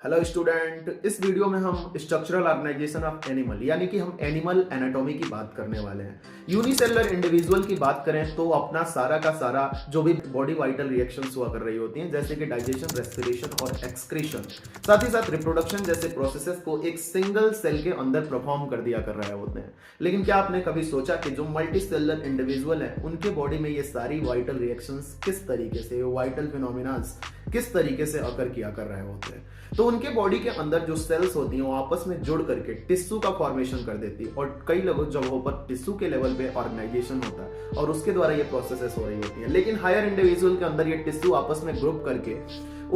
Hello student, इस video में हम स्ट्रक्चरल ऑर्गेनाइजेशन ऑफ एनिमल यानी कि हम एनिमल एनाटॉमी की बात करने वाले हैं। यूनिसेलुलर इंडिविजुअल की बात करें तो अपना सारा का सारा जो भी बॉडी वाइटल रिएक्शंस हुआ कर रही होती हैं, जैसे कि डाइजेशन, रेस्पिरेशन और एक्सक्रीशन, साथ ही साथ रिप्रोडक्शन जैसे प्रोसेसेस को एक सिंगल सेल के अंदर परफॉर्म कर दिया कर रहे होते हैं। लेकिन क्या आपने कभी सोचा कि जो मल्टी सेलुलर इंडिविजुअल है उनके बॉडी में ये सारी वाइटल रिएक्शंस किस तरीके से, वाइटल फिनोमिनास किस तरीके से अकर किया कर रहे होते हैं? तो उनके बॉडी के अंदर जो सेल्स होती हैं वो आपस में जुड़ करके टिश्यू का फॉर्मेशन कर देती है, और कई जगहों पर टिश्यू के लेवल पे ऑर्गेनाइजेशन होता है और उसके द्वारा ये प्रोसेसेस हो रही होती है। लेकिन हायर इंडिविजुअल के अंदर ये टिश्यू आपस में ग्रुप करके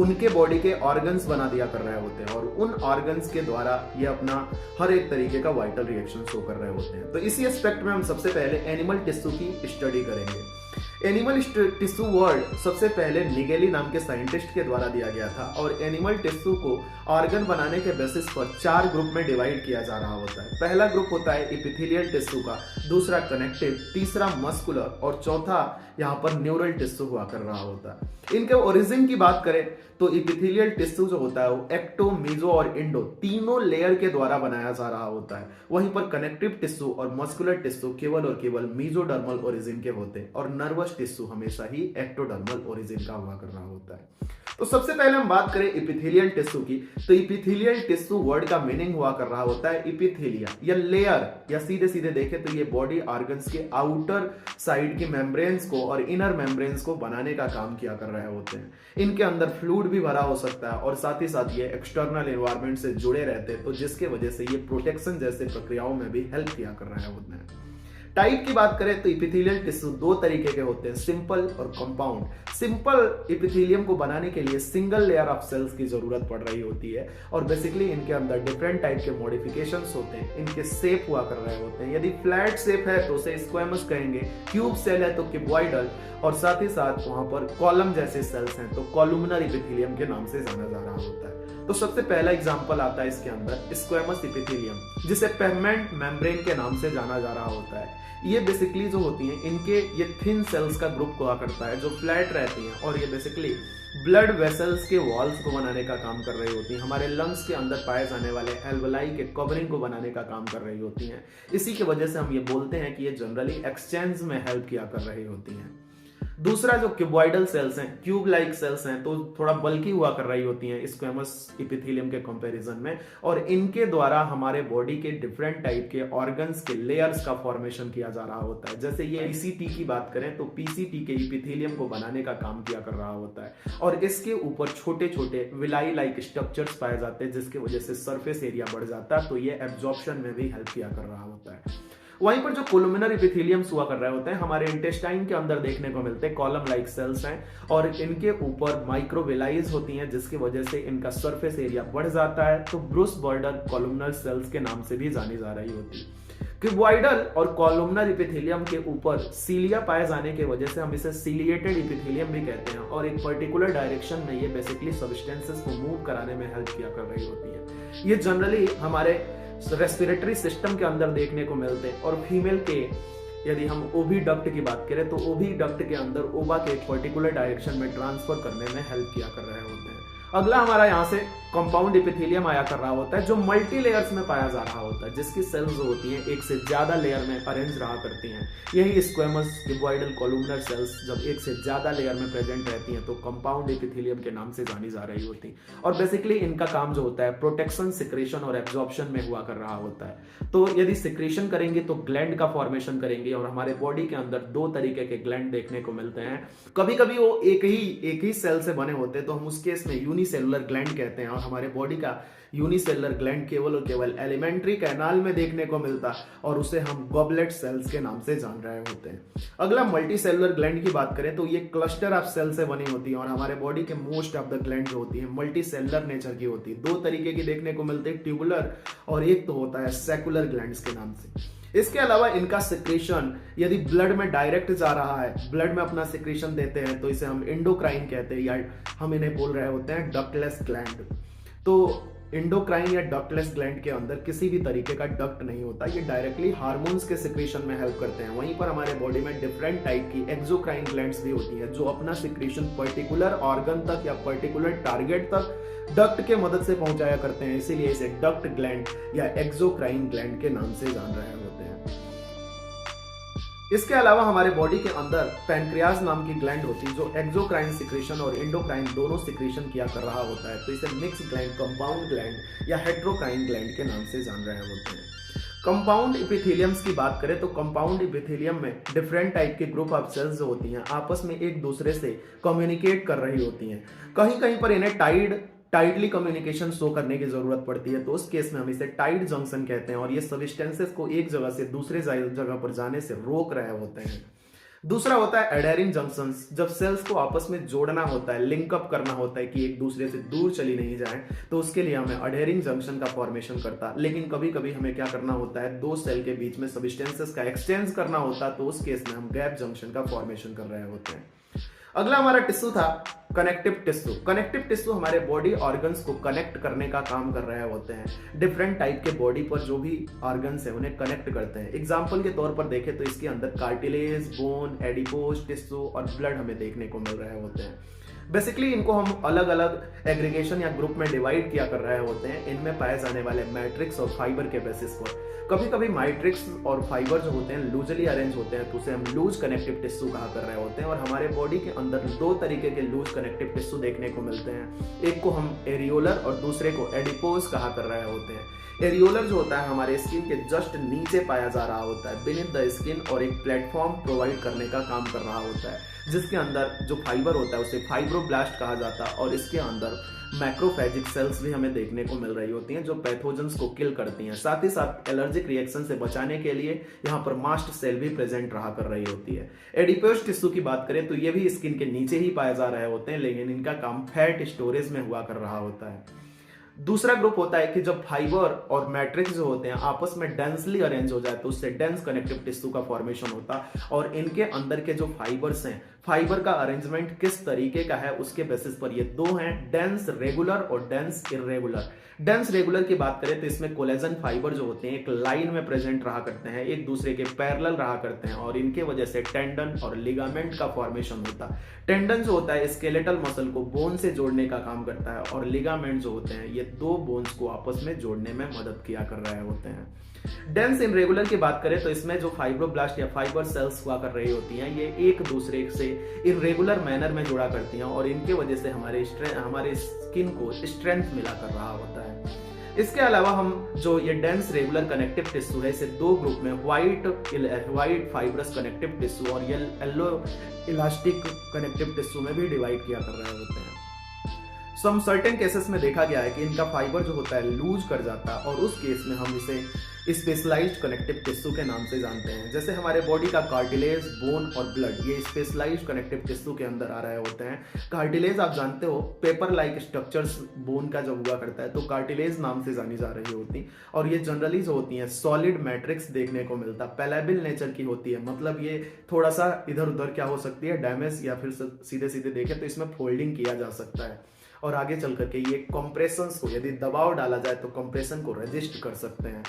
उनके बॉडी के ऑर्गन्स बना दिया कर रहे होते हैं, और उन ऑर्गन्स के द्वारा ये अपना हर एक तरीके का वाइटल रिएक्शन शो कर रहे होते हैं। तो इसी एस्पेक्ट में हम सबसे पहले एनिमल टिश्यू की स्टडी करेंगे। एनिमल टिश्यू वर्ड सबसे पहले निगेली नाम के साइंटिस्ट के द्वारा दिया गया था, और एनिमल टिश्यू को ऑर्गन बनाने के बेसिस पर 4 ग्रुप में डिवाइड किया जा रहा होता है। पहला ग्रुप होता है एपिथेलियल टिश्यू का, दूसरा कनेक्टिव, तीसरा मस्कुलर और चौथा यहाँ पर न्यूरल टिश्यू हुआ कर रहा होता है। इनके ओरिजिन की बात करें तो एपिथेलियल टिश्यू जो होता है वो एक्टो, मीजो और इंडो तीनों लेयर के द्वारा बनाया जा रहा होता है। वहीं पर कनेक्टिव टिश्यू और मस्कुलर टिश्यू केवल और केवल मीजोडर्मल ओरिजिन के होते हैं, और नर्वस टिश्यू हमेशा ही एक्टोडर्मल ओरिजिन का हुआ कर रहा होता है। तो सबसे पहले हम बात करें एपिथेलियल टिश्यू की, तो एपिथेलियल टिश्यू वर्ड का मीनिंग हुआ कर रहा होता है एपिथेलिया या लेयर, या सीधे सीधे देखें तो ये बॉडी ऑर्गन्स के आउटर साइड की मेम्ब्रेन्स को और इनर मेम्ब्रेन्स को बनाने का काम किया कर रहे होते हैं। इनके अंदर फ्लूइड भी भरा हो सकता है, और साथ ही साथ ये एक्सटर्नल एनवायरनमेंट से जुड़े रहते हैं, तो जिसके वजह से ये प्रोटेक्शन जैसे प्रक्रियाओं में भी हेल्प किया कर रहे होते हैं। टाइप की बात करें तो एपिथेलियल टिश्यू 2 तरीके के होते हैं, सिंपल और कंपाउंड। सिंपल एपिथेलियम को बनाने के लिए सिंगल लेयर ऑफ सेल्स की जरूरत पड़ रही होती है, और बेसिकली इनके अंदर डिफरेंट टाइप के मॉडिफिकेशंस होते हैं, इनके शेप हुआ कर रहे होते हैं। यदि फ्लैट शेप है तो उसे स्क्वेमस कहेंगे, क्यूब सेल है तो क्यूबॉइडल, और साथ ही साथ वहां पर कॉलम जैसे सेल्स हैं तो कॉलुमनर एपिथेलियम के नाम से जाना जा रहा होता है। तो सबसे पहला एग्जांपल आता है इसके अंदर स्क्वेमस एपिथेलियम, जिसे पेगमेंट मेम्ब्रेन के नाम से जाना जा रहा होता है। ये बेसिकली जो होती हैं इनके ये थिन सेल्स का ग्रुप हुआ करता है जो फ्लैट रहती हैं, और ये बेसिकली ब्लड वेसल्स के वॉल्स को बनाने का काम कर रही होती हैं। हमारे लंग्स के अंदर पाए जाने वाले एल्वेलाई के कवरिंग को बनाने का काम कर रही होती हैं। इसी की वजह से हम ये बोलते हैं कि ये जनरली एक्सचेंज में हेल्प किया कर रही होती हैं। दूसरा जो क्यूबॉइडल सेल्स हैं, क्यूब लाइक सेल्स हैं, तो थोड़ा बल्कि हुआ कर रही होती हैं स्क्वेमस एपिथेलियम के कंपैरिजन में, और इनके द्वारा हमारे बॉडी के डिफरेंट टाइप के ऑर्गन्स के लेयर्स का फॉर्मेशन किया जा रहा होता है। जैसे ये पीसीटी की बात करें तो पीसीटी के एपिथेलियम को बनाने का काम किया कर रहा होता है, और इसके ऊपर छोटे छोटे विलाई लाइक स्ट्रक्चर्स पाए जाते हैं, जिसकी वजह से सरफेस एरिया बढ़ जाता है, तो ये एब्जॉर्प्शन में भी हेल्प किया कर रहा होता है। वहीं पर जो कोलुमिनर एपिथेलियम्स हुआ कर रहे होते हैं हमारे इंटेस्टाइन के अंदर देखने को मिलते हैं, कॉलम लाइक सेल्स हैं, और इनके ऊपर माइक्रोविलाइज होती हैं, जिसकी वजह से इनका सरफेस एरिया बढ़ जाता है, तो ब्रूस बर्डर कोलुमिनर सेल्स के नाम से भी जानी जा रही होती है। क्यूबॉइडल और कॉलुमनर एपिथेलियम के ऊपर सीलिया पाए जाने की वजह से हम इसे सीलिएटेड एपिथेलियम भी कहते हैं, और एक पर्टिकुलर डायरेक्शन में ये बेसिकली सब्सटेंसेस को मूव कराने में हेल्प किया कर रही होती है। ये जनरली हमारे रेस्पिरेटरी सिस्टम के अंदर देखने को मिलते हैं, और फीमेल के यदि हम ओवी डक्ट की बात करें तो ओवी डक्ट के अंदर ओवा के एक पर्टिकुलर डायरेक्शन में ट्रांसफर करने में हेल्प किया कर रहे होते हैं। अगला हमारा यहाँ से कंपाउंड एपिथेलियम आया कर रहा होता है, जो मल्टी लेयर्स में पाया जा रहा होता है, जिसकी सेल्स जो होती हैं एक से ज्यादा लेयर में अरेंज रहा करती हैं। यही स्क्वेमस, क्यूबॉइडल, कोलुमिनर सेल्स जब एक से ज्यादा लेयर में प्रेजेंट रहती हैं तो कंपाउंड एपिथेलियम के नाम से जानी जा रही होती हैं, और बेसिकली इनका काम जो होता है प्रोटेक्शन, सिक्रेशन और एब्जॉर्प्शन में हुआ कर रहा होता है। तो यदि सिक्रेशन करेंगे तो ग्लैंड का फॉर्मेशन करेंगे, और हमारे बॉडी के अंदर 2 तरीके के ग्लैंड देखने को मिलते हैं। कभी कभी वो एक ही सेल से बने होते हैं, तो हम उस केस में यूनिसेलुलर ग्लैंड कहते हैं, और हमारे बॉडी का यूनिसेलुलर ग्लैंड केवल और केवल एलिमेंट्री कैनाल में देखने को मिलता, और उसे हम गॉबलेट सेल्स के नाम से जान रहे होते हैं। अगला मल्टी सेलुलर ग्लैंड की बात करें तो ये क्लस्टर ऑफ सेल से बनी होती है, और हमारे बॉडी के मोस्ट ऑफ द ग्लैंड जो होती है मल्टी सेलुलर नेचर की होती है। 2 तरीके की देखने को मिलते हैं, ट्यूबुलर, और एक तो होता है सेकुलर ग्लैंड्स के नाम से। इसके अलावा इनका सिक्रेशन यदि ब्लड में डायरेक्ट जा रहा है, ब्लड में अपना सिक्रेशन देते हैं, तो इसे हम एंडोक्राइन कहते हैं, या हम इन्हें बोल रहे होते हैं डक्टलेस ग्लैंड। तो एंडोक्राइन या डक्टलेस ग्लैंड के अंदर किसी भी तरीके का डक्ट नहीं होता, ये डायरेक्टली हार्मोन्स के सिक्रेशन में हेल्प करते हैं। वहीं पर हमारे बॉडी में डिफरेंट टाइप की एक्सोक्राइन ग्लैंड्स भी होती है, जो अपना सिक्रेशन पर्टिकुलर ऑर्गन तक या पर्टिकुलर टारगेट तक डक्ट के मदद से पहुंचाया करते हैं, इसीलिए इसे डक्ट ग्लैंड या एक्सोक्राइन ग्लैंड के नाम से जान रहे होते हैं। इसके अलावा हमारे बॉडी के अंदर पैनक्रियाज नाम की ग्लैंड होती है जो एक्सोक्राइन सिक्रेशन और एंडोक्राइन दोनों सिक्रेशन किया कर रहा होता है, तो इसे मिक्स ग्लैंड, कंपाउंड ग्लैंड या हेट्रोक्राइन ग्लैंड के नाम से जान रहे होते हैं। कंपाउंड इपिथेलियम्स की बात करें तो कंपाउंड इपिथेलियम में डिफरेंट टाइप के ग्रुप ऑफ सेल्स जो होती हैं आपस में एक दूसरे से कम्युनिकेट कर रही होती हैं। कहीं कहीं पर इन्हें टाइडली कम्युनिकेशन शो करने की जरूरत पड़ती है, तो उस केस में हम इसे टाइड जंक्शन कहते हैं और ये सब्सटेंसेस को एक जगह से दूसरे जगह पर जाने से रोक रहे होते हैं। दूसरा होता है एडहेरिंग जंक्शंस, जब सेल्स को आपस में जोड़ना होता है, लिंकअप करना होता है कि एक दूसरे से दूर चली नहीं जाए, तो उसके लिए हमें एडहेरिंग जंक्शन का फॉर्मेशन करता है। लेकिन कभी कभी हमें क्या करना होता है, दो सेल के बीच में सब्सटेंसेस का एक्सचेंज करना होता है, तो उस केस में हम गैप जंक्शन का फॉर्मेशन कर रहे होते हैं। अगला हमारा टिश्यू था कनेक्टिव टिश्यू। कनेक्टिव टिश्यू हमारे बॉडी ऑर्गन्स को कनेक्ट करने का काम कर रहे होते हैं। डिफरेंट टाइप के बॉडी पर जो भी ऑर्गन्स है उन्हें कनेक्ट करते हैं। एग्जांपल के तौर पर देखें तो इसके अंदर कार्टिलेज, बोन, एडिपोज, टिश्यू और ब्लड हमें देखने को मिल रहे होते हैं। बेसिकली इनको हम अलग अलग एग्रीगेशन या ग्रुप में डिवाइड किया कर रहे होते हैं, इनमें पाए जाने वाले मैट्रिक्स और फाइबर के बेसिस पर। कभी कभी मैट्रिक्स और फाइबर जो होते हैं लूजली अरेंज होते हैं, तो उसे हम लूज कनेक्टिव टिश्यू कहा कर रहे होते हैं। और हमारे बॉडी के अंदर दो तरीके के लूज कनेक्टिव टिश्यू देखने को मिलते हैं, एक को हम एरियोलर और दूसरे को एडिपोज कहा कर रहे होते हैं। एरियोलर जो होता है हमारे स्किन के जस्ट नीचे पाया जा रहा होता है, बीनीथ द स्किन, और एक प्लेटफॉर्म प्रोवाइड करने का काम कर रहा होता है, जिसके अंदर जो फाइबर होता है उसे फाइब्रोब्लास्ट कहा जाता है। और इसके अंदर मैक्रोफेजिक सेल्स भी हमें देखने को मिल रही होती हैं जो पैथोजेंस को किल करती हैं। साथ ही साथ एलर्जिक रिएक्शन से बचाने के लिए यहाँ पर मास्ट सेल भी प्रेजेंट रहा कर रही होती है। एडिपोज टिश्यू की बात करें तो ये भी स्किन के नीचे ही पाए जा रहे होते हैं, लेकिन इनका काम फैट स्टोरेज में हुआ कर रहा होता है। दूसरा ग्रुप होता है कि जब फाइबर और मैट्रिक्स जो होते हैं आपस में डेंसली अरेंज हो जाए तो उससे डेंस कनेक्टिव टिश्यू का फॉर्मेशन होता है। और इनके अंदर के जो फाइबर्स हैं, फाइबर का अरेंजमेंट किस तरीके का है उसके बेसिस पर ये दो हैं, डेंस रेगुलर और डेंस इरेगुलर। डेंस रेगुलर की बात करें तो इसमें कोलेजन फाइबर जो होते हैं एक लाइन में प्रेजेंट रहा करते हैं, एक दूसरे के पैरेलल रहा करते हैं, और इनके वजह से टेंडन और लिगामेंट का फॉर्मेशन होता है। टेंडन जो होता है स्केलेटल मसल को बोन से जोड़ने का काम करता है, और लिगामेंट जो होते हैं ये दो बोन्स को आपस में जोड़ने में मदद किया कर रहे होते हैं। डेंस इरेगुलर की बात करें तो इसमें जो फाइब्रोब्लास्ट या फाइबर सेल्स हुआ कर रही होती हैं ये एक दूसरे से इरेगुलर मैनर में जुड़ा करती हैं, और इनके वजह से हमारे स्किन को स्ट्रेंथ मिला कर रहा होता है। इसके अलावा हम जो ये डेंस रेगुलर कनेक्टिव टिश्यू है इसे दो ग्रुप में व्हाइट फाइब्रस कनेक्टिव टिश्यू और येलो इलास्टिक कनेक्टिव टिश्यू में भी डिवाइड किया कर रहे होते हैं। सम सर्टेन केसेस में देखा गया है कि इनका फाइबर जो होता है लूज कर जाता है, और उस केस में हम इसे स्पेशलाइज्ड कनेक्टिव टिश्यू के नाम से जानते हैं। जैसे हमारे बॉडी का कार्टिलेज, बोन और ब्लड ये स्पेशलाइज्ड कनेक्टिव टिश्यू के अंदर आ रहे होते हैं। कार्टिलेज आप जानते हो पेपर लाइक स्ट्रक्चर्स बोन का जब हुआ करता है तो कार्टिलेज नाम से जानी जा रही होती, और ये जनरली जो होती हैं सॉलिड मैट्रिक्स देखने को मिलता, पैलेबल नेचर की होती है। मतलब ये थोड़ा सा इधर उधर क्या हो सकती है, डैमेज, या फिर सीधे सीधे देखें तो इसमें फोल्डिंग किया जा सकता है, और आगे चल करके ये कंप्रेशंस को यदि दबाव डाला जाए तो कंप्रेशन को रजिस्ट कर सकते हैं।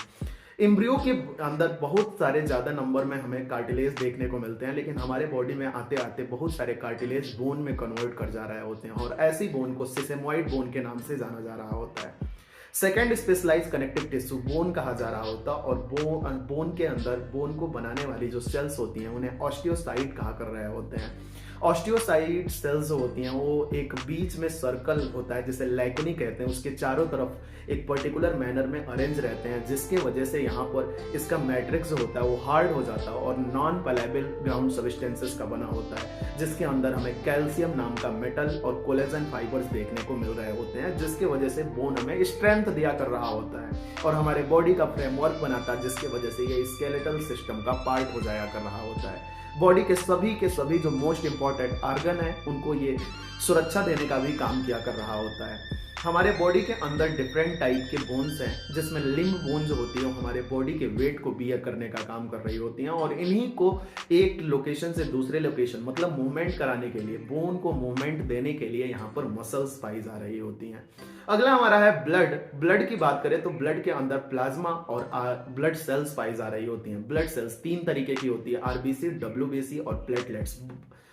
एम्ब्रियो के अंदर बहुत सारे ज्यादा नंबर में हमें कार्टिलेज देखने को मिलते हैं, लेकिन हमारे बॉडी में आते आते बहुत सारे कार्टिलेज बोन में कन्वर्ट कर जा रहे होते हैं, और ऐसी बोन को सिसेमॉइड बोन के नाम से जाना जा रहा होता है। Second specialised connective tissue bone कहा जा रहा होता, और बोन के अंदर बोन को बनाने वाली जो सेल्स होती हैं उन्हें ऑस्टियोसाइट कहा कर रहे होते हैं। ऑस्टियोसाइट सेल्स जो होती हैं वो एक बीच में सर्कल होता है जिसे लैकनी कहते हैं, उसके चारों तरफ एक पर्टिकुलर मैनर में अरेंज रहते हैं, जिसके वजह से यहाँ पर इसका मैट्रिक्स जो होता है वो हार्ड हो जाता है और नॉन पैलेबल ग्राउंड सब्सटेंसेस का बना होता है, जिसके अंदर हमें कैल्शियम नाम का मेटल और कोलेजन फाइबर्स देखने को मिल रहे होते हैं, जिसके वजह से बोन हमें स्ट्रेंथ दिया कर रहा होता है और हमारे बॉडी का फ्रेमवर्क बनाता है, जिसकी वजह से ये स्केलेटल सिस्टम का पार्ट हो जाया कर रहा होता है। बॉडी के सभी जो मोस्ट इंपॉर्टेंट ऑर्गन है उनको ये सुरक्षा देने का भी काम किया कर रहा होता है। हमारे बॉडी के अंदर डिफरेंट टाइप के बोन्स हैं, जिसमें लिम्ब बोन जो होती है वो हमारे बॉडी के वेट को बियर करने का काम कर रही होती हैं, और इन्हीं को एक लोकेशन से दूसरे लोकेशन मतलब मूवमेंट कराने के लिए, बोन को मूवमेंट देने के लिए यहाँ पर मसल्स पाई जा रही होती हैं। अगला हमारा है ब्लड। ब्लड की बात करें तो ब्लड के अंदर प्लाज्मा और ब्लड सेल्स पाई जा रही होती हैं। ब्लड सेल्स 3 तरीके की होती है, आरबीसी, डब्ल्यूबीसी और प्लेटलेट्स।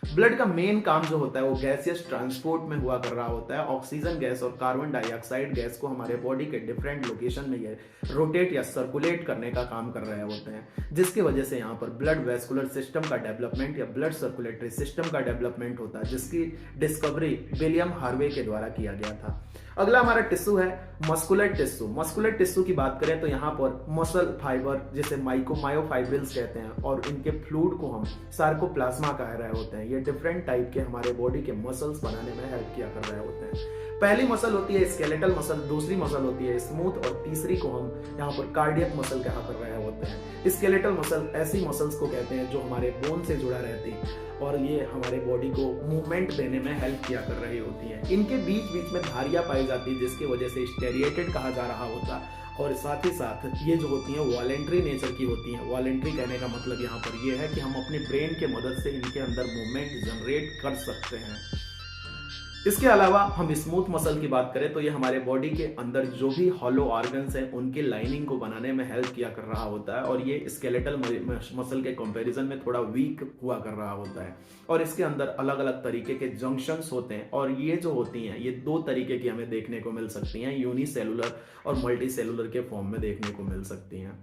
ब्लड का मेन काम जो होता है वो गैसियस ट्रांसपोर्ट में हुआ कर रहा होता है। ऑक्सीजन गैस और कार्बन डाइऑक्साइड गैस को हमारे बॉडी के डिफरेंट लोकेशन में ये रोटेट या सर्कुलेट करने का काम कर रहे होते हैं, जिसकी वजह से यहाँ पर ब्लड वेस्कुलर सिस्टम का डेवलपमेंट या ब्लड सर्कुलेटरी सिस्टम का डेवलपमेंट होता है, जिसकी डिस्कवरी विलियम हार्वे के द्वारा किया गया था। अगला हमारा टिश्यू है मस्कुलर टिश्यू। मस्कुलर टिश्यू की बात करें तो यहाँ पर मसल फाइबर जिसे मायोफाइब्रिल्स कहते हैं और इनके फ्लूइड को हम सार्कोप्लाज्मा कह रहे होते हैं। ये डिफरेंट टाइप के हमारे बॉडी के मसल्स बनाने में हेल्प किया कर रहे होते हैं। पहली मसल होती है स्केलेटल मसल, दूसरी मसल होती है स्मूथ और तीसरी को हम यहाँ पर कार्डियक मसल कहा कर रहे होते हैं। स्केलेटल मसल ऐसी मसल्स को कहते हैं जो हमारे बोन से जुड़ा रहती है और ये हमारे बॉडी को मूवमेंट देने में हेल्प किया कर रही होती है। इनके बीच बीच में धारियां पाई जाती है जिसकी वजह से स्टेरिएटेड कहा जा रहा होता है और साथ ही साथ ये जो होती हैं वॉलेंट्री नेचर की होती हैं। वॉलेंट्री कहने का मतलब यहाँ पर ये है कि हम अपने ब्रेन के मदद से इनके अंदर मूवमेंट जनरेट कर सकते हैं। इसके अलावा हम स्मूथ मसल की बात करें तो ये हमारे बॉडी के अंदर जो भी हॉलो ऑर्गन्स हैं उनके लाइनिंग को बनाने में हेल्प किया कर रहा होता है और ये स्केलेटल मसल के कंपैरिजन में थोड़ा वीक हुआ कर रहा होता है और इसके अंदर अलग अलग तरीके के जंक्शंस होते हैं और ये जो होती हैं ये 2 तरीके की हमें देखने को मिल सकती हैं, यूनिसेलुलर और मल्टी सेलुलर के फॉर्म में देखने को मिल सकती हैं।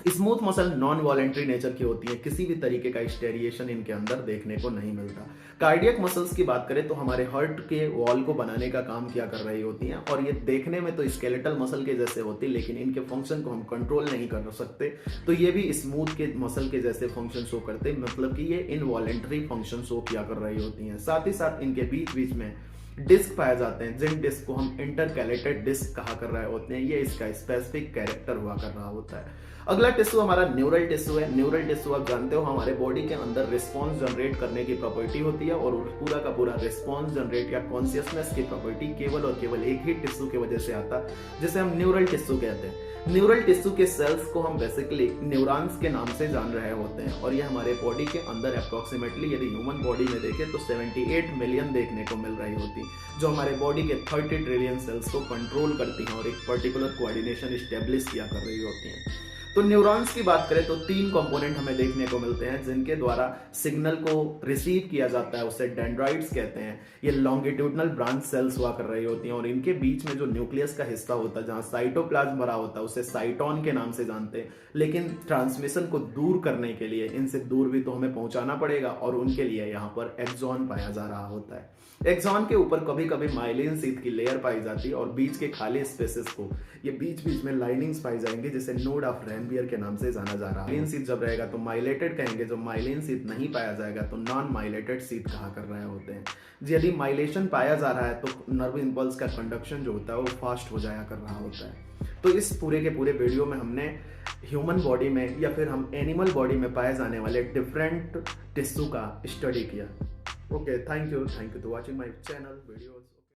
Smooth muscle non voluntary nature की होती है, किसी भी तरीके का स्टेरिएशन इनके अंदर देखने को नहीं मिलता। कार्डियक मसल्स की बात करें तो हमारे हार्ट के वॉल को बनाने का काम किया कर रही होती हैं और ये देखने में तो स्केलेटल मसल के जैसे होती है लेकिन इनके फंक्शन को हम कंट्रोल नहीं कर सकते, तो ये भी स्मूथ के मसल के जैसे फंक्शन शो करते हैं, मतलब कि ये इनवॉलेंट्री फंक्शन शो किया कर रही होती हैं। साथ ही साथ इनके बीच बीच में डिस्क पाए जाते हैं जिन डिस्क को हम इंटरकैलेटेड डिस्क कहा कर रहे होते हैं। ये इसका स्पेसिफिक कैरेक्टर हुआ कर रहा होता है। अगला टिश्यू हमारा न्यूरल टिश्यू है। न्यूरल टिश्यू आप जानते हो हमारे बॉडी के अंदर रिस्पॉन्स जनरेट करने की प्रॉपर्टी होती है और पूरा का पूरा रिस्पॉन्स जनरेट या कॉन्शियसनेस की प्रॉपर्टी केवल और केवल एक ही टिश्यू की वजह से आता है जिसे हम न्यूरल टिश्यू कहते हैं। न्यूरल टिश्यू के सेल्स को हम बेसिकली न्यूरॉन्स के नाम से जान रहे होते हैं और ये हमारे बॉडी के अंदर अप्रोक्सीमेटली यदि ह्यूमन बॉडी में देखें तो 78 मिलियन देखने को मिल रही होती, जो हमारे बॉडी के 30 ट्रिलियन सेल्स को कंट्रोल करती हैं और एक पर्टिकुलर कोऑर्डिनेशन स्टेब्लिश किया कर रही होती हैं। तो न्यूरॉन्स की बात करें तो 3 कंपोनेंट हमें देखने को मिलते हैं जिनके द्वारा सिग्नल को रिसीव किया जाता है, उसे डेंड्राइट्स कहते हैं। ये लॉन्गिट्यूडनल ब्रांच सेल्स हुआ कर रही होती हैं और इनके बीच में जो न्यूक्लियस का हिस्सा होता है जहां साइटोप्लाज्म भरा होता है उसे साइटोन के नाम से जानते हैं, लेकिन ट्रांसमिशन को दूर करने के लिए इनसे दूर भी तो हमें पहुंचाना पड़ेगा और उनके लिए यहाँ पर एक्सॉन पाया जा रहा होता है। एक्सॉन के ऊपर कभी कभी माइलिन शीथ की लेयर पाई जाती है और बीच के खाली स्पेसेस को ये बीच बीच में लाइनिंग्स पाई जाएंगे जिसे नोड ऑफ रैनबियर के नाम से जाना जा रहा है। माइलिन शीथ जब रहेगा तो माइलेटेड कहेंगे, जो माइलिन शीथ नहीं पाया जाएगा तो नॉन माइलेटेड शीथ कहा कर रहे होते हैं। यदि माइलेशन पाया जा रहा है तो नर्व इंपल्स का कंडक्शन जो होता है वो फास्ट हो जाया कर रहा होता है। तो इस पूरे के पूरे वीडियो में हमने ह्यूमन बॉडी में या फिर हम एनिमल बॉडी में पाए जाने वाले डिफरेंट टिश्यू का स्टडी किया। Okay, thank you to watching my channel videos.